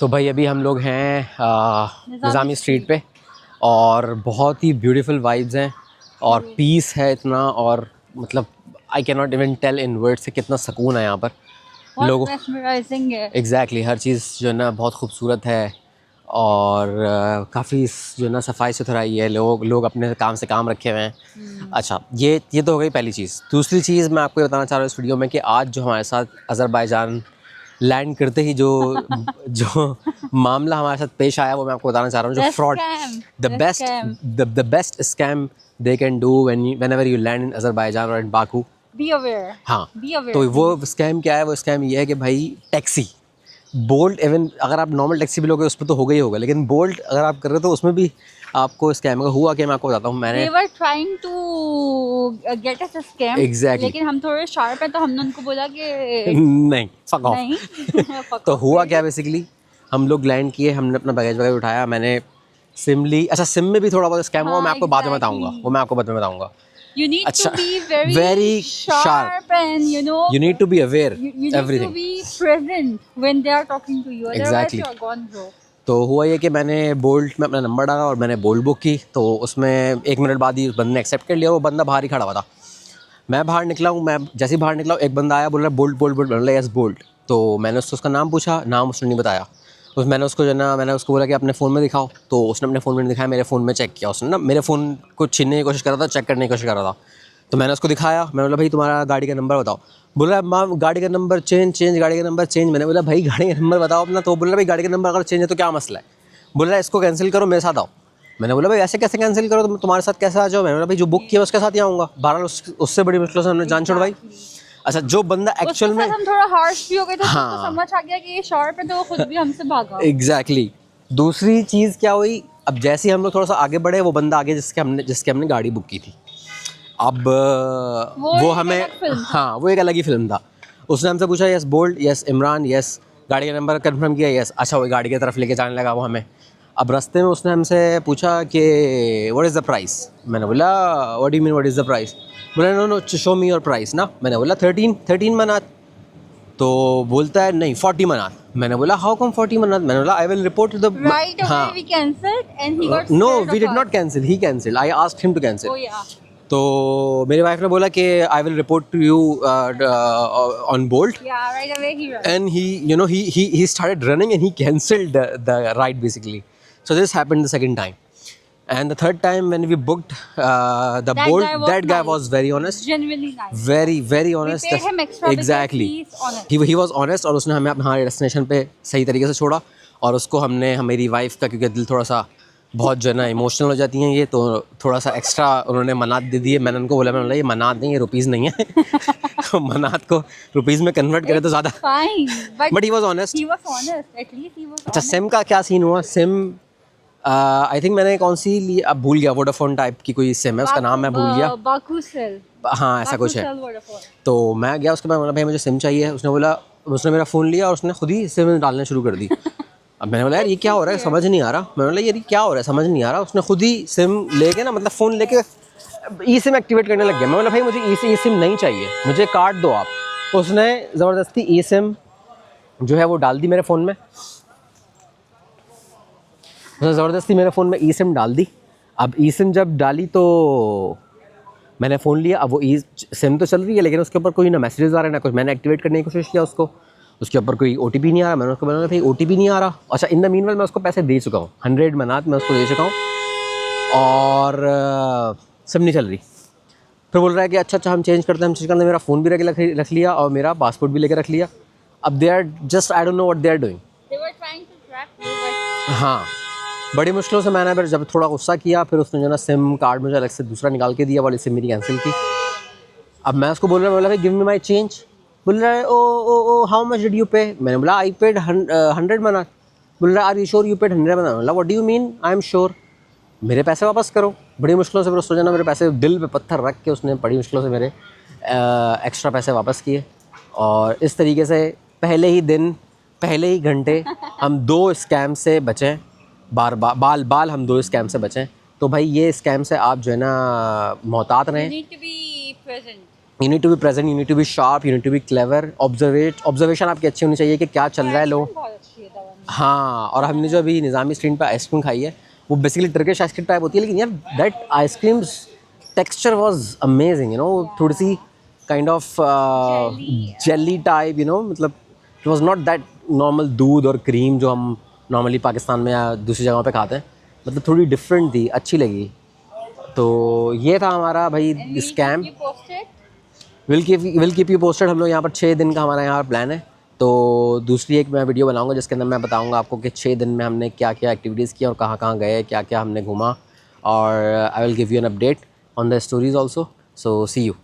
तो भाई अभी हम लोग हैं निज़ामी स्ट्रीट पे और बहुत ही ब्यूटीफुल वाइब्स हैं और पीस है इतना, और मतलब I can not even tell in words से कितना सुकून है यहाँ पर। लोगों एग्जैक्टली हर चीज़ जो है ना बहुत खूबसूरत है और काफ़ी जो है ना सफाई सुथराई है। लोग अपने काम से काम रखे हुए हैं। अच्छा, ये तो हो गई पहली चीज़। दूसरी चीज़ मैं आपको बताना चाह रहा हूँ इस वीडियो में कि आज जो हमारे साथ अज़रबैजान लैंड करते ही जो मामला हमारे साथ पेश आया वो मैं आपको बताना चाह रहा हूँ। जो fraud, the best scam they can do whenever you land in Azerbaijan और इन बाकू। Be aware. हाँ, बी अवेयर। तो वो स्कैम क्या है? वो स्कैम ये है कि भाई टैक्सी बोल्ट, इवन अगर आप नॉर्मल टैक्सी भी लोगे उस पर तो होगा ही होगा, लेकिन बोल्ट अगर आप कर रहे हो तो उसमें भी आपको स्कैम हुआ कि मैं आपको बताता हूँ। मैंने They were trying to get us a scam. Exactly. लेकिन हम थोड़े शार्प हैं तो हमने उनको बोला कि नहीं, fuck off. नहीं fuck तो off. हुआ क्या, बेसिकली हम लोग लैंड किए, हमने अपना बैगेज वगैरह उठाया, मैंने सिम ली। अच्छा, सिम में भी थोड़ा बहुत स्कैम हुआ, मैं आपको बाद में बताऊंगा, वो मैं आपको बाद में बताऊंगा। You need अच्छा, to be very sharp and you need to be aware. You need to be present when they are talking to you. Otherwise you are gone, bro. तो हुआ ये कि मैंने बोल्ट में अपना नंबर डाला और मैंने बोल्ट बुक की, तो उसमें 1 मिनट बाद ही उस बंदे ने एक्सेप्ट कर लिया। वो बंदा बाहर ही खड़ा हुआ था। मैं बाहर निकला हूँ, मैं जैसे ही बाहर निकला हूँ एक बंदा आया, बोल रहा बोल्ट बोल्ट बोल्ट, बोल रहा यस बोल्ट। तो मैंने उसका नाम पूछा, नाम उसने नहीं बताया। मैंने उसको जो ना मैंने उसको बोला कि अपने फ़ोन में दिखाओ, तो उसने अपने फ़ोन में दिखाया, मेरे फ़ोन में चेक किया। उसने ना मेरे फ़ोन को छीनने की कोशिश कर रहा था, चेक करने की कोशिश कर रहा था। तो मैंने उसको दिखाया, मैंने बोला भाई तुम्हारा गाड़ी का नंबर बताओ। बोल रहा है माँ गाड़ी का नंबर चेंज, गाड़ी का नंबर चेंज। मैंने बोला भाई गाड़ी का नंबर बताओ अपना। तो बोल रहा भाई गाड़ी का नंबर अगर चेंज है तो क्या मसला है? बोल रहा है इसको कैंसिल करो, मेरे साथ आओ। मैंने बोला भाई ऐसे कैसे कैंसिल करो, तुम तुम्हारे साथ कैसे आ जाओ? मैंने बोला भाई जो बुक किया उसके साथ ही आऊँगा। बहरहाल उससे बड़ी मुश्किलों से हमने जान छुड़वाई। अच्छा, जो बंदा एक्चुअल में हम थोड़ा हार्श भी हो गए तो उसको समझ आ गया कि ये शॉर्प है तो वो खुद भी हमसे भागा। एग्जैक्टली। दूसरी चीज़ क्या हुई, अब जैसे ही हम लोग थोड़ा सा आगे बढ़े, वो बंदा आगे जिसके हमने गाड़ी बुक की थी, अब वो हमें, हाँ वो एक अलग ही फिल्म था। उसने हमसे पूछा yes bolt, yes Imran, yes गाड़ी का नंबर कंफर्म किया, यस। अच्छा, वो गाड़ी की तरफ लेके जाने लगा वो हमें। अब रास्ते में उसने हमसे पूछा कि व्हाट इज़ द प्राइस? मैंने बोला what do you mean what is the price? बोला no show me your price ना। मैंने बोला 13 मनात। तो बोलता है नहीं 40 मनात। मैंने बोला हाउ कम 40 मनात? मैंने बोला I will report to the right away we cancelled and he got no we did not cancel, he cancelled, I asked him to cancel. Oh yeah. तो मेरी वाइफ ने बोला कि I will report to you on Bolt, and he started running and he cancelled the ride basically. So this happened the second time, and the third time when we booked the Bolt, that guy was very honest, genuinely nice, very honest. We paid him extra exactly, he was honest, और उसने हमें हमारे destination पे सही तरीके से छोड़ा। और उसको हमने मेरी वाइफ का, क्योंकि दिल थोड़ा सा बहुत जो है ना इमोशनल हो जाती हैं ये, तो थोड़ा सा एक्स्ट्रा उन्होंने मनात दे दिए। मैंने उनको बोला, मैंने बोला ये मनात नहीं, ये रुपीज़ नहीं है। तो मनात को रुपीज़ में कन्वर्ट करें तो ज़्यादा, but he was honest, at least he was. अच्छा, सिम का क्या सीन हुआ? सिम आई थिंक मैंने कौन सी ली अब भूल गया, वोडाफोन टाइप की कोई सिम है, उसका नाम मैं भूल गया। बाकूसेल, हाँ ऐसा कुछ है। तो मैं गया उसके बाद, बोला भाई मुझे सिम चाहिए। उसने मेरा फ़ोन लिया और उसने खुद ही सिम डालना शुरू कर दी। अब मैंने बोला यार ये क्या हो रहा है, समझ नहीं आ रहा। मैंने बोला यार ये क्या हो रहा है, समझ नहीं आ रहा। उसने खुद ही सिम लेके ना, मतलब फ़ोन लेके ई सिम एक्टिवेट करने लग गया। मैं बोला भाई मुझे ई सिम नहीं चाहिए, मुझे कार्ड दो आप। उसने ज़बरदस्ती ई सिम जो है वो डाल दी मेरे फ़ोन में। उसने ज़बरदस्ती मेरे फ़ोन में ई सिम डाल दी। अब ई सिम जब डाली तो मैंने फ़ोन लिया। अब वो ई सिम तो चल रही है, लेकिन उसके ऊपर कोई ना मैसेजेस आ रहे ना कुछ। मैंने एक्टिवेट करने की कोशिश किया उसको, उसके ऊपर कोई OTP नहीं आ रहा। मैंने उसको बोला भाई OTP नहीं आ रहा। अच्छा, इन द मीनवाइल मैं उसको पैसे दे चुका हूँ, 100 मनात मैं उसको दे चुका हूँ, और सिम नहीं चल रही। फिर बोल रहा है कि अच्छा हम चेंज करते हैं, मेरा फ़ोन भी रख लिया और मेरा पासपोर्ट भी लेकर रख लिया। अब they are just, I don't know what they are doing. हाँ, बड़ी मुश्किलों से मैंने फिर जब थोड़ा गुस्सा किया, फिर उसने जो ना सिम कार्ड मुझे अलग से दूसरा निकाल के दिया, वाली सिम मेरी कैंसिल की। अब मैं उसको बोल रहा भाई गिव मी माई चेंज। बोल रहा है ओ हाउ मच डिड यू पे? मैंने बोला आई पेड 100 मनात। बोल रहा है are you sure you paid 100 manat? बोला what do you mean I am sure, मेरे पैसे वापस करो। बड़ी मुश्किलों से फिर उसने जो ना मेरे पैसे दिल पे पत्थर रख के उसने बड़ी मुश्किलों से मेरे एक्स्ट्रा पैसे वापस किए। और इस तरीके से पहले ही दिन, पहले ही घंटे हम 2 स्कैम से बचें, बाल हम 2 स्कैम से बचें। तो भाई ये स्कैम से आप जो है ना मोहतात रहें। You need to be present, you need to be sharp, you need to be clever, observation आपकी अच्छी होनी चाहिए कि क्या चल रहा है। लोग हाँ, और हमने जो अभी निज़ामी स्ट्रीट पे आइसक्रीम खाई है वो बेसिकली टर्किश आइसक्रीम टाइप होती है, लेकिन यार that ice cream's texture was amazing, you know, थोड़ी सी kind of jelly type, you know, मतलब it was not that normal दूध और क्रीम जो हम नॉर्मली पाकिस्तान में या दूसरी जगहों पे खाते हैं, मतलब थोड़ी डिफरेंट थी, अच्छी लगी। तो ये था हमारा भाई scam. Will keep you posted. हम लोग यहाँ पर 6 दिन का हमारा यहाँ प्लान है। तो दूसरी एक मैं वीडियो बनाऊंगा जिसके अंदर मैं बताऊंगा आपको कि 6 दिन में हमने क्या क्या एक्टिविटीज़ की और कहाँ कहाँ गए, क्या क्या हमने घूमा, और I will give you an update on the stories also. So see you.